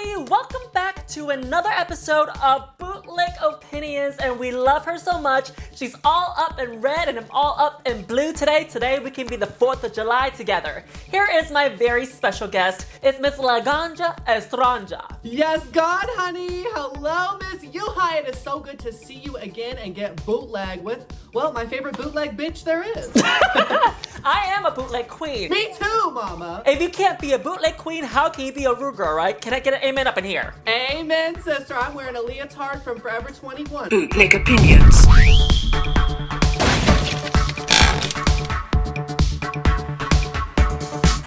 everybody! Welcome back to another episode of Bootleg Opinions, and we love her so much. She's all up in red and I'm all up in blue today. Today we can be the 4th of July together. Here is my very special guest. It's Miss Laganja Estranja. Yes, God, honey. Hello, Miss Yuhua. It is so good to see you again and get bootleg with, well, my favorite bootleg bitch there is. I am a bootleg queen. Me too, mama. If you can't be a bootleg queen, how can you be a rude girl, right? Can I get an amen up in here? Amen, sister. I'm wearing a leotard from Forever 21. Bootleg Opinions.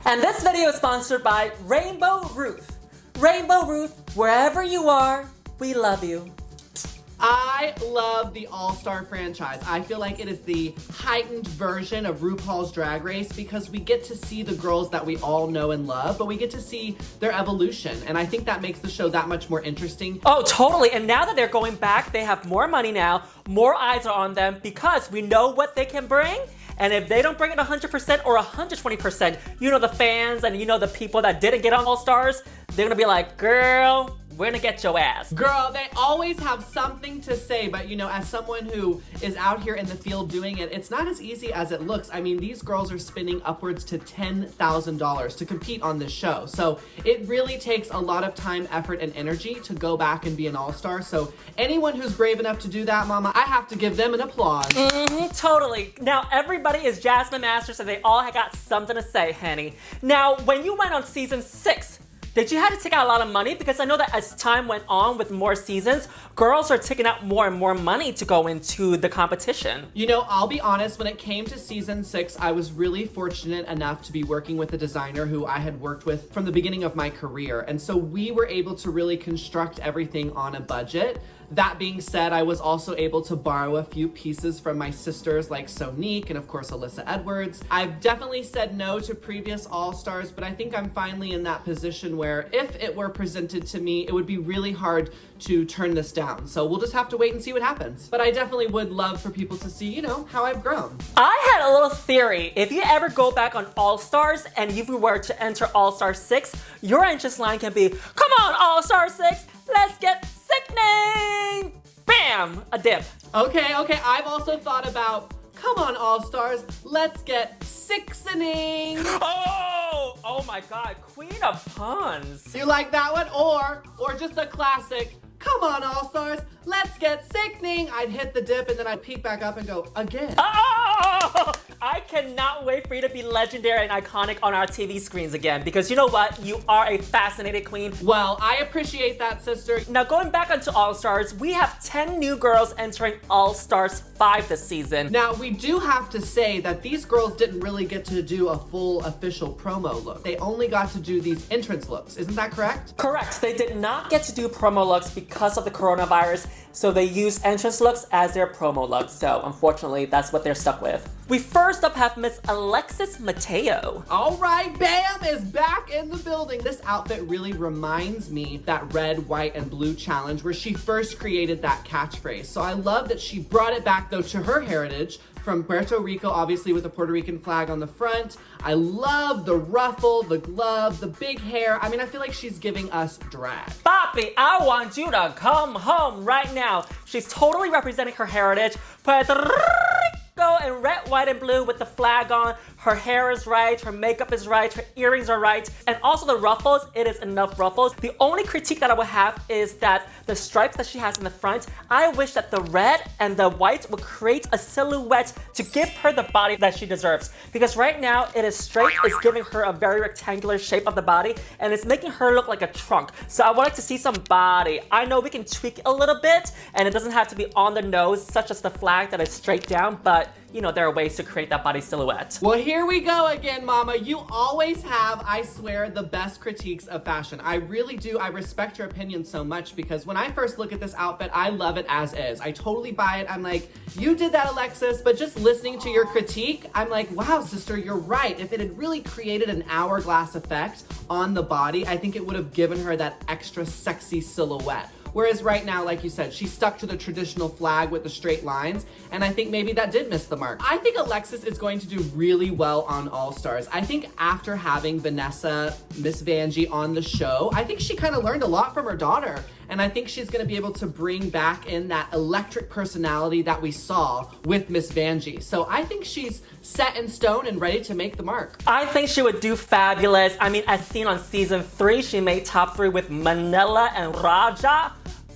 And this video is sponsored by Rainbow Ruth. Rainbow Ruth, wherever you are, we love you. I love the All-Star franchise. I feel like it is the heightened version of RuPaul's Drag Race because we get to see the girls that we all know and love, but we get to see their evolution. And I think that makes the show that much more interesting. Oh, totally. And now that they're going back, they have more money now. More eyes are on them because we know what they can bring. And if they don't bring it 100% or 120%, you know the fans and you know the people that didn't get on All-Stars, they're gonna be like, girl, we're gonna get your ass. Girl, they always have something to say, but you know, as someone who is out here in the field doing it, it's not as easy as it looks. I mean, these girls are spending upwards to $10,000 to compete on this show. So it really takes a lot of time, effort, and energy to go back and be an all-star. So anyone who's brave enough to do that, mama, I have to give them an applause. Totally. Now everybody is Jasmine Masters and they all got something to say, honey. Now, when you went on season 6, did you have to take out a lot of money? Because I know that as time went on with more seasons, girls are taking out more and more money to go into the competition. You know, I'll be honest, when it came to season 6, I was really fortunate enough to be working with a designer who I had worked with from the beginning of my career. And so we were able to really construct everything on a budget. That being said, I was also able to borrow a few pieces from my sisters like Sonique and of course Alyssa Edwards. I've definitely said no to previous All-Stars, but I think I'm finally in that position where if it were presented to me, it would be really hard to turn this down. So we'll just have to wait and see what happens. But I definitely would love for people to see, you know, how I've grown. I had a little theory. If you ever go back on All-Stars and you were to enter All-Star 6, your entrance line can be, come on All-Star 6, let's get sickening! Bam! A dip. Okay, I've also thought about, come on All-Stars, let's get sixening. Oh my God, queen of puns. You like that one? Or just a classic, come on All-Stars, let's get sickening. I'd hit the dip and then I'd peek back up and go, again. Oh! I cannot wait for you to be legendary and iconic on our TV screens again, because you know what? You are a fascinating queen. Well, I appreciate that, sister. Now going back onto All-Stars, we have 10 new girls entering All-Stars 5 this season. Now, we do have to say that these girls didn't really get to do a full official promo look. They only got to do these entrance looks. Isn't that correct? Correct. They did not get to do promo looks because of the coronavirus, so they used entrance looks as their promo looks. So unfortunately, that's what they're stuck with. We first up have Miss Alexis Mateo. All right, Bam is back in the building. This outfit really reminds me of that red, white, and blue challenge where she first created that catchphrase. So I love that she brought it back though to her heritage from Puerto Rico, obviously with the Puerto Rican flag on the front. I love the ruffle, the glove, the big hair. I mean, I feel like she's giving us drag. Papi, I want you to come home right now. She's totally representing her heritage. Puerto Rico in red, white, and blue with the flag on. Her hair is right, her makeup is right, her earrings are right, and also the ruffles, it is enough ruffles. The only critique that I would have is that the stripes that she has in the front, I wish that the red and the white would create a silhouette to give her the body that she deserves. Because right now, it is straight, it's giving her a very rectangular shape of the body, and it's making her look like a trunk. So I would like to see some body. I know we can tweak a little bit, and it doesn't have to be on the nose, such as the flag that is straight down, but you know, there are ways to create that body silhouette. Well, here we go again, mama. You always have, I swear, the best critiques of fashion. I really do. I respect your opinion so much because when I first look at this outfit, I love it as is. I totally buy it. I'm like, you did that, Alexis, but just listening to your critique, I'm like, wow, sister, you're right. If it had really created an hourglass effect on the body, I think it would have given her that extra sexy silhouette. Whereas right now, like you said, she stuck to the traditional flag with the straight lines, and I think maybe that did miss the mark. I think Alexis is going to do really well on All Stars. I think after having Vanessa, Miss Vanjie on the show, I think she kind of learned a lot from her daughter. And I think she's gonna be able to bring back in that electric personality that we saw with Miss Vanjie. So I think she's set in stone and ready to make the mark. I think she would do fabulous. I mean, as seen on season 3, she made top 3 with Manila and Raja.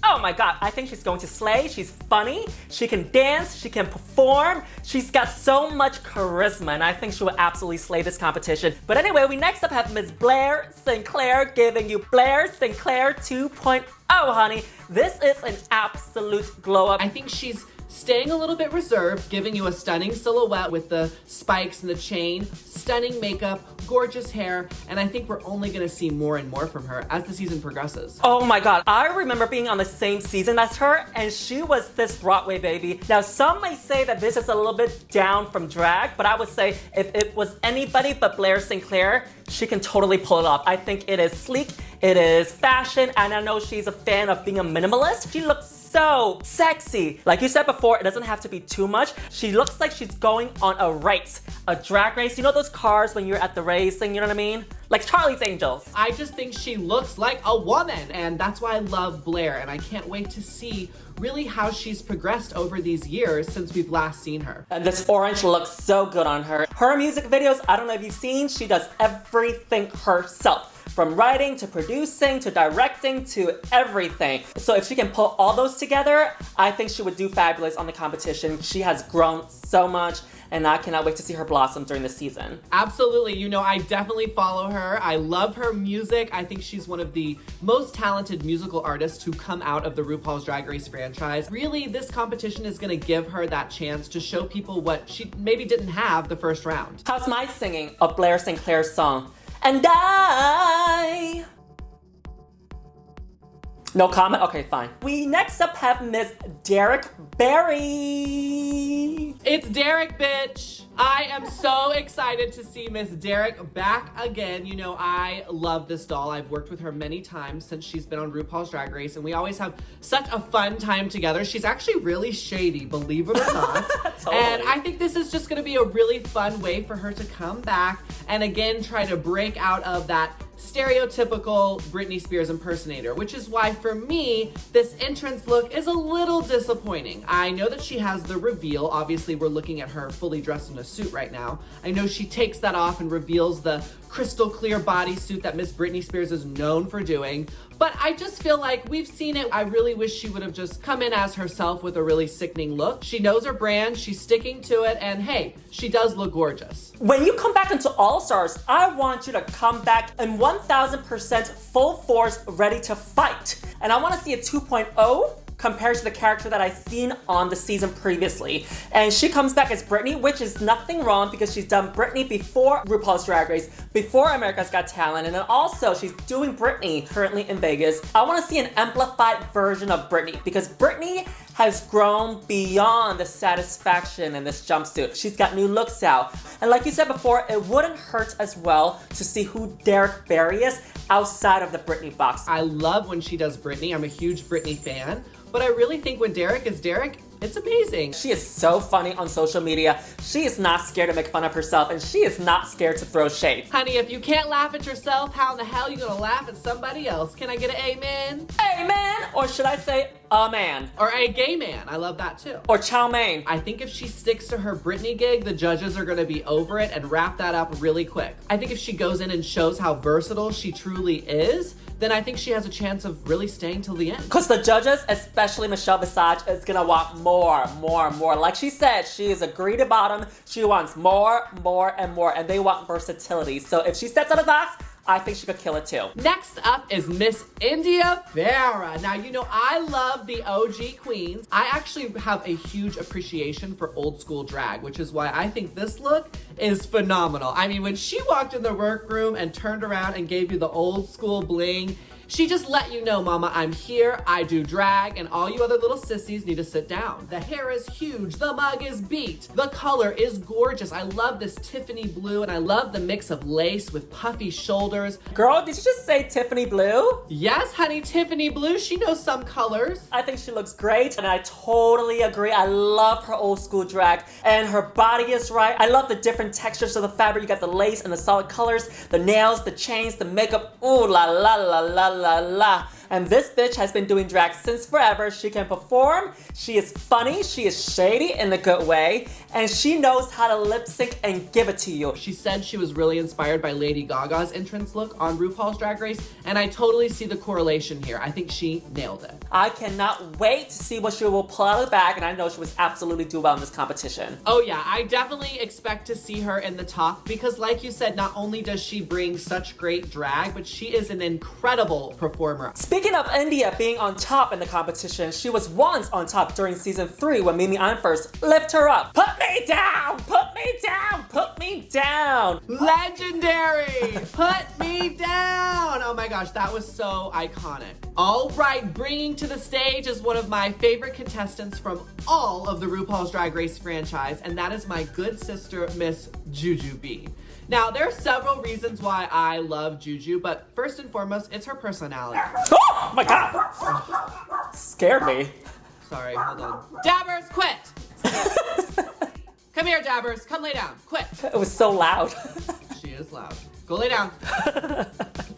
Oh my God, I think she's going to slay. She's funny, she can dance, she can perform. She's got so much charisma, and I think she will absolutely slay this competition. But anyway, we next up have Miss Blair Sinclair giving you Blair Sinclair 2.0, honey. This is an absolute glow up. I think she's staying a little bit reserved, giving you a stunning silhouette with the spikes and the chain, stunning makeup, gorgeous hair, and I think we're only gonna see more and more from her as the season progresses. Oh my God, I remember being on the same season as her, and she was this Broadway baby. Now, some may say that this is a little bit down from drag, but I would say if it was anybody but Blair Sinclair, she can totally pull it off. I think it is sleek, it is fashion, and I know she's a fan of being a minimalist. She looks so sexy. Like you said before, it doesn't have to be too much. She looks like she's going on a race, a drag race. You know those cars when you're at the racing, you know what I mean? Like Charlie's Angels. I just think she looks like a woman, and that's why I love Blair, and I can't wait to see really how she's progressed over these years since we've last seen her. And this orange looks so good on her. Her music videos, I don't know if you've seen, she does everything herself. From writing to producing to directing to everything. So if she can pull all those together, I think she would do fabulous on the competition. She has grown so much, and I cannot wait to see her blossom during the season. Absolutely, you know, I definitely follow her. I love her music. I think she's one of the most talented musical artists who come out of the RuPaul's Drag Race franchise. Really, this competition is gonna give her that chance to show people what she maybe didn't have the first round. How's my singing of Blair Sinclair's song? And I... No comment? Okay, fine. We next up have Miss Derrick Barry. It's Derrick, bitch. I am so excited to see Miss Derrick back again. You know, I love this doll. I've worked with her many times since she's been on RuPaul's Drag Race, and we always have such a fun time together. She's actually really shady, believe it or not. Totally. And I think this is just gonna be a really fun way for her to come back and again try to break out of that stereotypical Britney Spears impersonator, which is why for me, this entrance look is a little disappointing. I know that she has the reveal. Obviously, we're looking at her fully dressed in a suit right now. I know she takes that off and reveals the crystal clear bodysuit that Miss Britney Spears is known for doing. But I just feel like we've seen it. I really wish she would have just come in as herself with a really sickening look. She knows her brand, she's sticking to it, and hey, she does look gorgeous. When you come back into All Stars, I want you to come back in 1000% full force, ready to fight. And I want to see a 2.0 compared to the character that I've seen on the season previously. And she comes back as Britney, which is nothing wrong because she's done Britney before RuPaul's Drag Race, before America's Got Talent, and then also she's doing Britney currently in Vegas. I want to see an amplified version of Britney because Britney has grown beyond the satisfaction in this jumpsuit. She's got new looks out. And like you said before, it wouldn't hurt as well to see who Derrick Barry is outside of the Britney box. I love when she does Britney. I'm a huge Britney fan. But I really think when Derrick is Derrick, it's amazing. She is so funny on social media. She is not scared to make fun of herself, and she is not scared to throw shade. Honey, if you can't laugh at yourself, how in the hell are you gonna laugh at somebody else? Can I get an amen? Amen! Or should I say, a man? Or a gay man. I love that too. Or chow mein. I think if she sticks to her Britney gig, the judges are gonna be over it and wrap that up really quick. I think if she goes in and shows how versatile she truly is, then I think she has a chance of really staying till the end. Because the judges, especially Michelle Visage, is gonna want more. Like she said, she is a greedy bottom. She wants more, and they want versatility. So if she steps out of the box, I think she could kill it too. Next up is Miss India Ferrah. Now, you know, I love the OG queens. I actually have a huge appreciation for old school drag, which is why I think this look is phenomenal. I mean, when she walked in the workroom and turned around and gave you the old school bling, She just let you know, mama, I'm here, I do drag, and all you other little sissies need to sit down. The hair is huge, the mug is beat, the color is gorgeous. I love this Tiffany blue, and I love the mix of lace with puffy shoulders. Girl, did you just say Tiffany blue? Yes, honey, Tiffany blue. She knows some colors. I think she looks great, and I totally agree. I love her old school drag, and her body is right. I love the different textures of the fabric. You got the lace and the solid colors, the nails, the chains, the makeup. Ooh la la la la la la. And this bitch has been doing drag since forever. She can perform, she is funny, she is shady in a good way, and she knows how to lip sync and give it to you. She said she was really inspired by Lady Gaga's entrance look on RuPaul's Drag Race, and I totally see the correlation here. I think she nailed it. I cannot wait to see what she will pull out of the bag, and I know she was absolutely do well in this competition. Oh yeah, I definitely expect to see her in the top because like you said, not only does she bring such great drag, but she is an incredible performer. Speaking of India being on top in the competition, she was once on top during season 3 when Mimi I'm first lift her up. Put me down! Put me down! Put me down! Legendary! Put me down! Oh my gosh, that was so iconic. All right, bringing to the stage is one of my favorite contestants from all of the RuPaul's Drag Race franchise, and that is my good sister, Miss Jujubee. Now, there are several reasons why I love Juju, but first and foremost, it's her personality. Oh my god! Scared me. Sorry, hold on. Dabbers, quit! Come here, Dabbers. Come lay down. Quit. It was so loud. She is loud. Go lay down.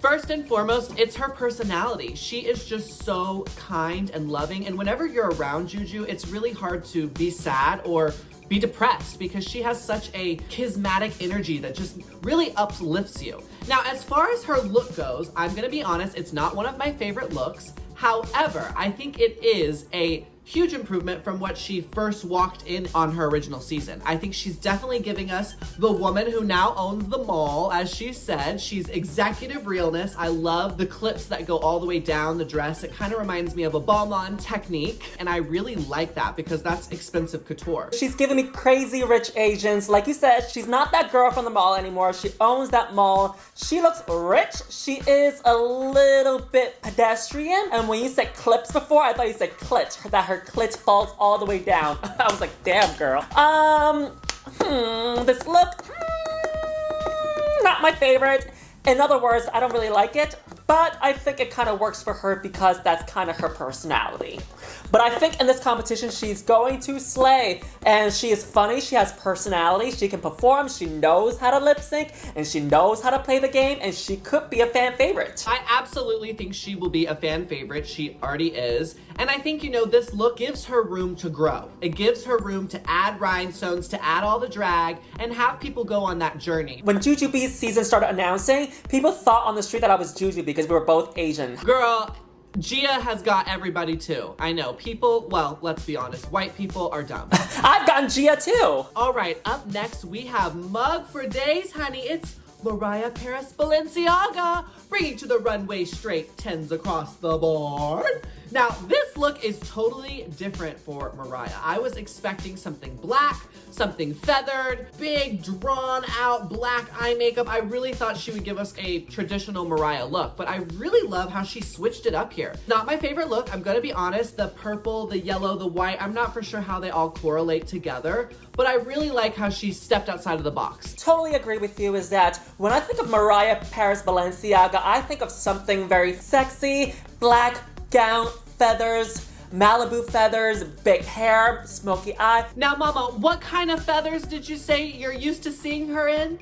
First and foremost, it's her personality. She is just so kind and loving, and whenever you're around Juju, it's really hard to be sad or be depressed because she has such a charismatic energy that just really uplifts you. Now, as far as her look goes, I'm gonna be honest, it's not one of my favorite looks. However, I think it is a huge improvement from what she first walked in on her original season. I think she's definitely giving us the woman who now owns the mall, as she said. She's executive realness. I love the clips that go all the way down the dress. It kind of reminds me of a Balmain technique, and I really like that because that's expensive couture. She's giving me crazy rich Asians. Like you said, she's not that girl from the mall anymore. She owns that mall. She looks rich. She is a little bit pedestrian. And when you said clips before, I thought you said clit, that her clit falls all the way down. I was like, damn, girl. This look, not my favorite. In other words, I don't really like it, but I think it kind of works for her because that's kind of her personality. But I think in this competition, she's going to slay. And she is funny, she has personality, she can perform, she knows how to lip sync, and she knows how to play the game, and she could be a fan favorite. I absolutely think she will be a fan favorite. She already is. And I think, you know, this look gives her room to grow. It gives her room to add rhinestones, to add all the drag, and have people go on that journey. When Jujubee's season started announcing, people thought on the street that I was Jujubee because we were both Asian. Girl, Gia has got everybody too. I know, people, well, let's be honest, white people are dumb. I've gotten Gia too. All right, up next we have Mug for Days, honey. It's Mariah Paris Balenciaga, bringing to the runway straight 10s across the board. Now, this look is totally different for Mariah. I was expecting something black, something feathered, big, drawn-out black eye makeup. I really thought she would give us a traditional Mariah look, but I really love how she switched it up here. Not my favorite look, I'm gonna be honest. The purple, the yellow, the white, I'm not for sure how they all correlate together, but I really like how she stepped outside of the box. Totally agree with you is that when I think of Mariah Paris Balenciaga, I think of something very sexy, black gown, feathers, Malibu feathers, big hair, smoky eye. Now, Mama, what kind of feathers did you say you're used to seeing her in?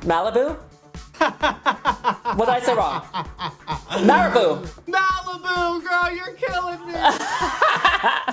Malibu? What did I say wrong? Marabou. Malibu, girl, you're killing me.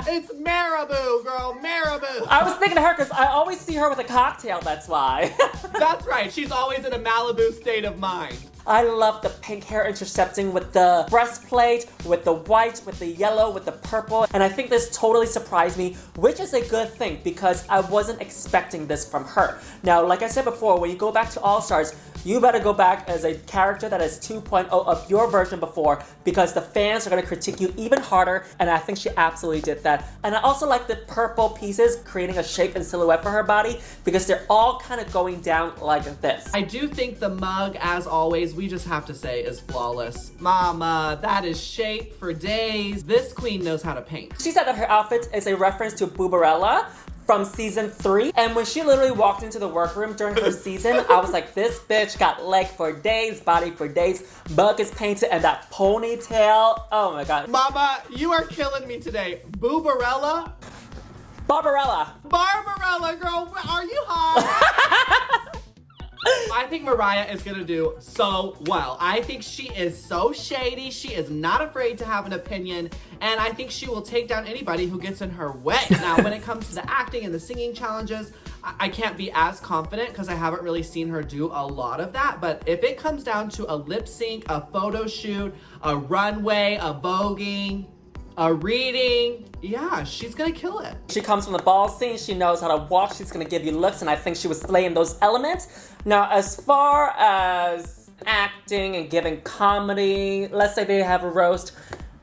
It's Marabou, girl, Marabou. I was thinking of her because I always see her with a cocktail, that's why. That's right, she's always in a Malibu state of mind. I love the pink hair intercepting with the breastplate, with the white, with the yellow, with the purple. And I think this totally surprised me, which is a good thing because I wasn't expecting this from her. Now, like I said before, when you go back to All Stars, you better go back as a character that is 2.0 of your version before, because the fans are going to critique you even harder, and I think she absolutely did that. And I also like the purple pieces creating a shape and silhouette for her body, because they're all kind of going down like this. I do think the mug, as always, we just have to say is flawless. Mama, that is shape for days. This queen knows how to paint. She said that her outfit is a reference to Booberella from season 3. And when she literally walked into the workroom during her season, I was like, this bitch got leg for days, body for days, mug is painted, and that ponytail, oh my God. Mama, you are killing me today. Booberella? Barbarella. Barbarella, girl, are you hot? I think Mariah is gonna do so well. I think she is so shady. She is not afraid to have an opinion, and I think she will take down anybody who gets in her way. Now, when it comes to the acting and the singing challenges, I can't be as confident because I haven't really seen her do a lot of that, but if it comes down to a lip sync, a photo shoot, a runway, a voguing, a reading, yeah, she's gonna kill it. She comes from the ball scene, she knows how to walk, she's gonna give you looks, and I think she was slaying those elements. Now, as far as acting and giving comedy, let's say they have a roast,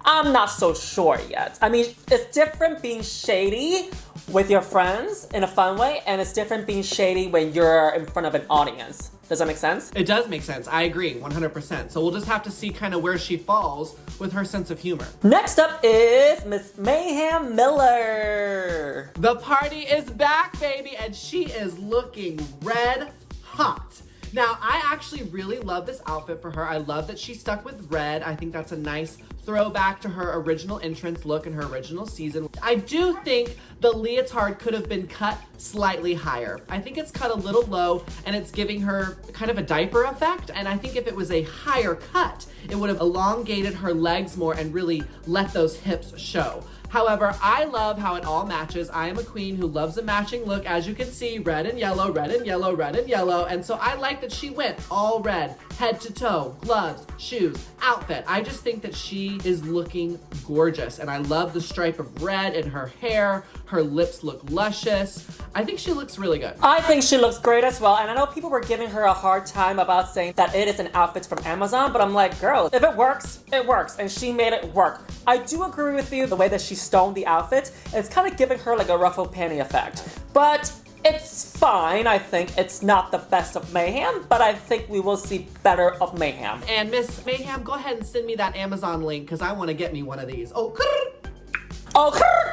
I'm not so sure yet. I mean, it's different being shady with your friends in a fun way, and it's different being shady when you're in front of an audience. Does that make sense? It does make sense. I agree, 100%. So we'll just have to see kind of where she falls with her sense of humor. Next up is Miss Mayhem Miller. The party is back, baby, and she is looking red hot. Now, I actually really love this outfit for her. I love that she stuck with red. I think that's a nice throwback to her original entrance look in her original season. I do think the leotard could have been cut slightly higher. I think it's cut a little low and it's giving her kind of a diaper effect. And I think if it was a higher cut, it would have elongated her legs more and really let those hips show. However, I love how it all matches. I am a queen who loves a matching look. As you can see, red and yellow, red and yellow, red and yellow. And so I like that she went all red, head to toe, gloves, shoes, outfit. I just think that she is looking gorgeous. And I love the stripe of red in her hair. Her lips look luscious. I think she looks really good. I think she looks great as well. And I know people were giving her a hard time about saying that it is an outfit from Amazon, but I'm like, girl, if it works, it works. And she made it work. I do agree with you the way that she stoned the outfit. It's kind of giving her like a ruffled panty effect. But it's fine, I think. It's not the best of Mayhem, but I think we will see better of Mayhem. And Miss Mayhem, go ahead and send me that Amazon link because I want to get me one of these.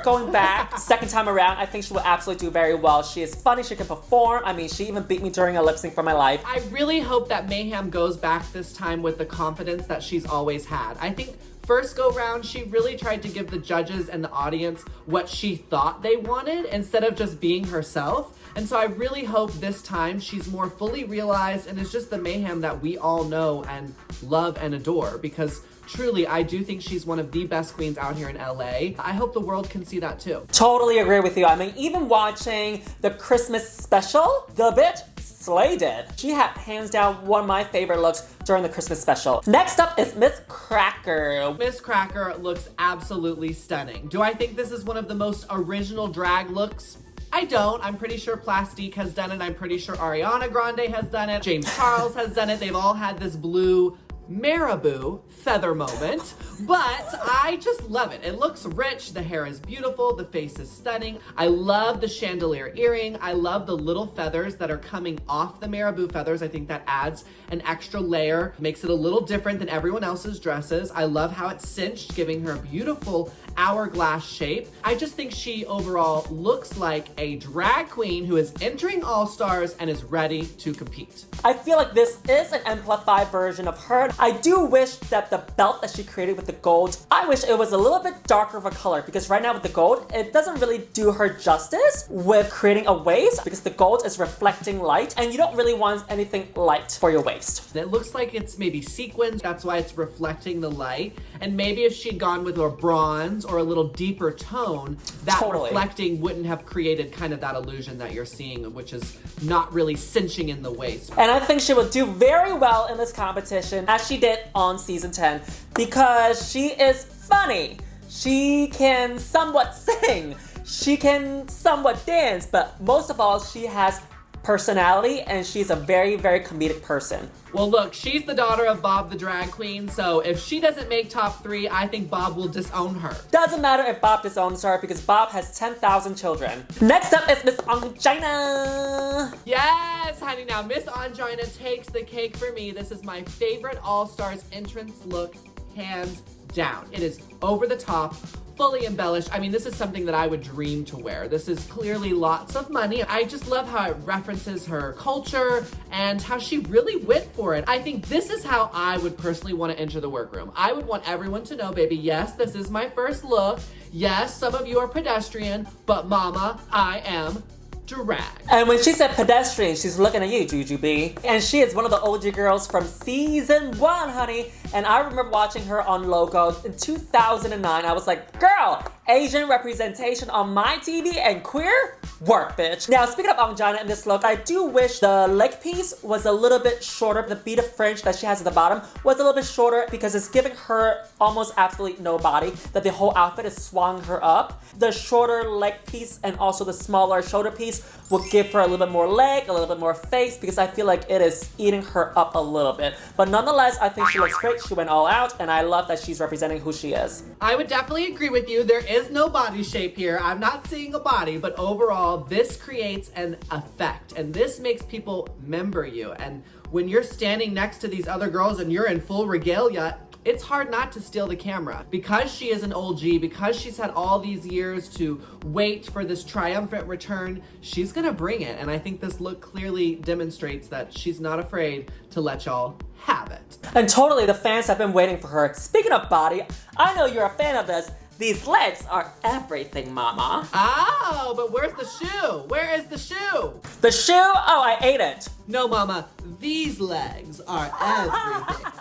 Going back, second time around, I think she will absolutely do very well. She is funny, she can perform. I mean, she even beat me during a lip sync for my life. I really hope that Mayhem goes back this time with the confidence that she's always had. I think first go round, she really tried to give the judges and the audience what she thought they wanted instead of just being herself. And so I really hope this time she's more fully realized and is just the Mayhem that we all know and love and adore, because truly, I do think she's one of the best queens out here in LA. I hope the world can see that too. Totally agree with you. I mean, even watching the Christmas special, the bitch slayed it. She had hands down one of my favorite looks during the Christmas special. Next up is Miss Cracker. Miss Cracker looks absolutely stunning. Do I think this is one of the most original drag looks? I don't. I'm pretty sure Plastique has done it. I'm pretty sure Ariana Grande has done it. James Charles has done it. They've all had this blue marabou feather moment, but I just love it. It looks rich, the hair is beautiful, the face is stunning. I love the chandelier earring. I love the little feathers that are coming off the marabou feathers. I think that adds an extra layer, makes it a little different than everyone else's dresses. I love how it's cinched, giving her a beautiful hourglass shape. I just think she overall looks like a drag queen who is entering All Stars and is ready to compete. I feel like this is an amplified version of her. I do wish that the belt that she created with the gold, I wish it was a little bit darker of a color, because right now with the gold, it doesn't really do her justice with creating a waist, because the gold is reflecting light and you don't really want anything light for your waist. It looks like it's maybe sequins, that's why it's reflecting the light. And maybe if she'd gone with a bronze or a little deeper tone, that reflecting wouldn't have created kind of that illusion that you're seeing, which is not really cinching in the waist. And I think she will do very well in this competition, as she did on season 10, because she is funny. She can somewhat sing. She can somewhat dance, but most of all, she has personality, and she's a very, very comedic person. Well, look, she's the daughter of Bob the drag queen, so if she doesn't make top 3, I think Bob will disown her. Doesn't matter if Bob disowns her because Bob has 10,000 children. Next up is Miss Ongina. Yes, honey, now Miss Ongina takes the cake for me. This is my favorite All-Stars entrance look, hands down. It is over the top, fully embellished. I mean, this is something that I would dream to wear. This is clearly lots of money. I just love how it references her culture and how she really went for it. I think this is how I would personally want to enter the workroom. I would want everyone to know, baby, yes, this is my first look. Yes, some of you are pedestrian, but mama, I am drag. And when she said pedestrian, she's looking at you, Jujubee. And she is one of the OG girls from season 1, honey. And I remember watching her on Logo in 2009. I was like, girl, Asian representation on my TV and queer? Work, bitch. Now, speaking of Ongina in this look, I do wish the leg piece was a little bit shorter. The bead of fringe that she has at the bottom was a little bit shorter because it's giving her almost absolutely no body, that the whole outfit is swung her up. The shorter leg piece and also the smaller shoulder piece will give her a little bit more leg, a little bit more face, because I feel like it is eating her up a little bit. But nonetheless, I think she looks great. She went all out, and I love that she's representing who she is. I would definitely agree with you. There is no body shape here. I'm not seeing a body, but overall, this creates an effect, and this makes people remember you. And when you're standing next to these other girls and you're in full regalia, it's hard not to steal the camera. Because she is an OG, because she's had all these years to wait for this triumphant return, she's gonna bring it. And I think this look clearly demonstrates that she's not afraid to let y'all have it. And totally, the fans have been waiting for her. Speaking of body, I know you're a fan of this. These legs are everything, mama. Oh, but where's the shoe? Where is the shoe? The shoe? Oh, I ate it. No, mama, these legs are everything.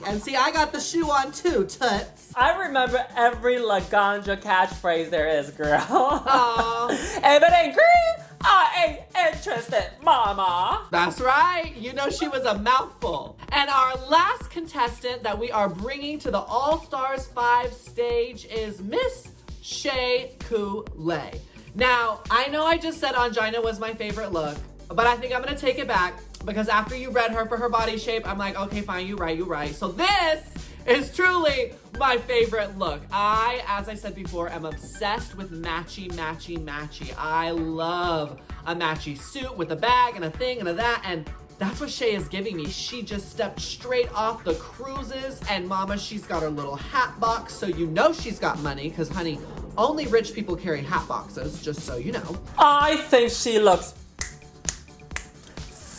And see, I got the shoe on too, toots. I remember every Laganja catchphrase there is, girl. Aww. If it ain't green, I ain't interested, mama. That's right. You know she was a mouthful. And our last contestant that we are bringing to the All-Stars 5 stage is Miss Shea Couleé. Now, I know I just said Ongina was my favorite look, but I think I'm gonna take it back because after you read her for her body shape, I'm like, okay, fine, you're right. So this is truly my favorite look. I, as I said before, am obsessed with matchy. I love a matchy suit with a bag and a thing and a that, and that's what Shea is giving me. She just stepped straight off the cruises, and mama, she's got her little hat box, so you know she's got money, because honey, only rich people carry hat boxes, just so you know. I think she looks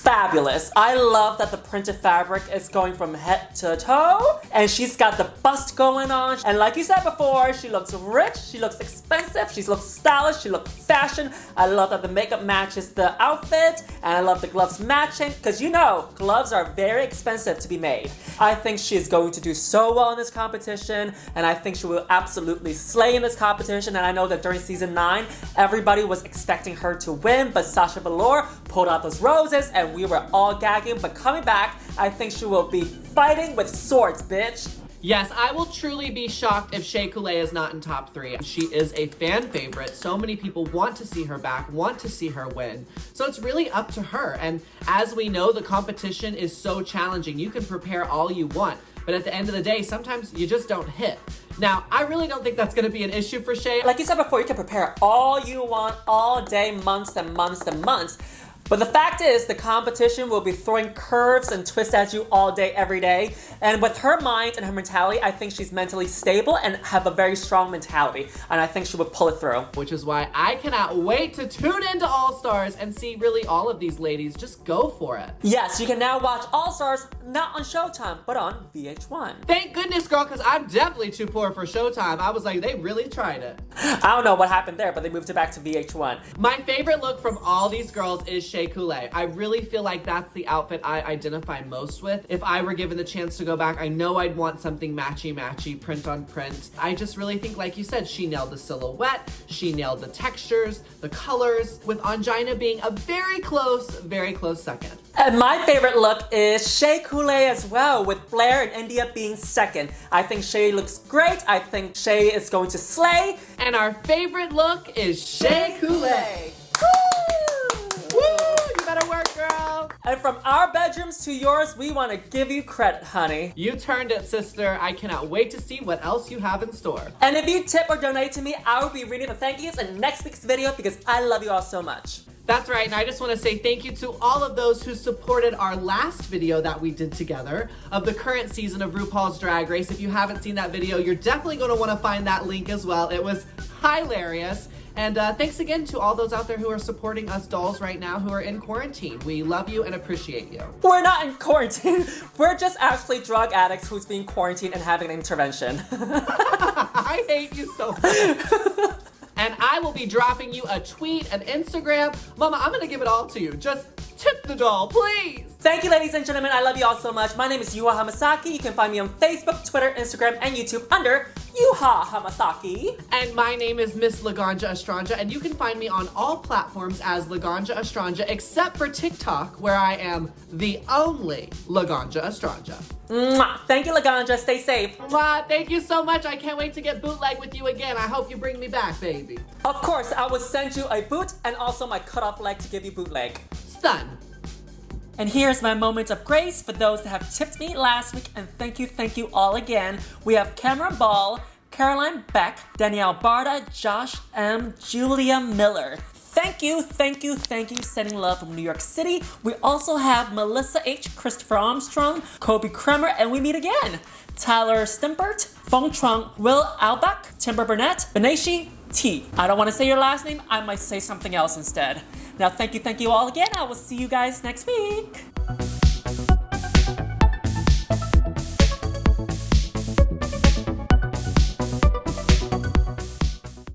fabulous. I love that the printed fabric is going from head to toe, and she's got the bust going on. And like you said before, she looks rich, she looks expensive, she looks stylish, she looks fashion. I love that the makeup matches the outfit, and I love the gloves matching, because you know, gloves are very expensive to be made. I think she is going to do so well in this competition, and I think she will absolutely slay in this competition. And I know that during season 9, everybody was expecting her to win, but Sasha Velour pulled out those roses, and we were all gagging. But coming back, I think she will be fighting with swords, bitch. Yes, I will truly be shocked if Shea Couleé is not in top 3. She is a fan favorite. So many people want to see her back, want to see her win. So it's really up to her. And as we know, the competition is so challenging. You can prepare all you want, but at the end of the day, sometimes you just don't hit. Now, I really don't think that's gonna be an issue for Shea. Like you said before, you can prepare all you want, all day, months and months and months. But the fact is, the competition will be throwing curves and twists at you all day, every day. And with her mind and her mentality, I think she's mentally stable and have a very strong mentality. And I think she would pull it through. Which is why I cannot wait to tune into All-Stars and see really all of these ladies just go for it. Yes, you can now watch All-Stars not on Showtime, but on VH1. Thank goodness, girl, because I'm definitely too poor for Showtime. I was like, they really tried it. I don't know what happened there, but they moved it back to VH1. My favorite look from all these girls is Shea Couleé. I really feel like that's the outfit I identify most with. If I were given the chance to go back, I know I'd want something matchy, print on print. I just really think, like you said, she nailed the silhouette, she nailed the textures, the colors, with Ongina being a very close second. And my favorite look is Shea Couleé as well, with Blair and India being second. I think Shea looks great. I think Shea is going to slay. And our favorite look is Shea Couleé. Woo! Woo! You better And from our bedrooms to yours, we want to give you credit, honey. You turned it, sister. I cannot wait to see what else you have in store. And if you tip or donate to me, I will be reading the thank yous in next week's video because I love you all so much. That's right, and I just want to say thank you to all of those who supported our last video that we did together of the current season of RuPaul's Drag Race. If you haven't seen that video, you're definitely going to want to find that link as well. It was hilarious. And thanks again to all those out there who are supporting us dolls right now who are in quarantine. We love you and appreciate you. We're not in quarantine. We're just actually drug addicts who's being quarantined and having an intervention. I hate you so much. And I will be dropping you a tweet, an Instagram. Mama, I'm gonna give it all to you. Just tip the doll, please. Thank you, ladies and gentlemen. I love you all so much. My name is Yuhua Hamasaki. You can find me on Facebook, Twitter, Instagram, and YouTube under Yuhua Hamasaki. And my name is Miss Laganja Estranja, and you can find me on all platforms as Laganja Estranja, except for TikTok, where I am the only Laganja Estranja. Mwah. Thank you, Laganja. Stay safe. Mwah. Thank you so much. I can't wait to get bootleg with you again. I hope you bring me back, baby. Of course, I will send you a boot and also my cut-off leg to give you bootleg. Stun. And here's my moment of grace for those that have tipped me last week, and thank you all again. We have Cameron Ball, Caroline Beck, Danielle Barda, Josh M, Julia Miller. Thank you, sending love from New York City. We also have Melissa H, Christopher Armstrong, Kobe Kremer, and we meet again. Tyler Stimpert, Feng Trung, Will Albach, Timber Burnett, Beneshi T. I don't want to say your last name, I might say something else instead. Now thank you all again. I will see you guys next week.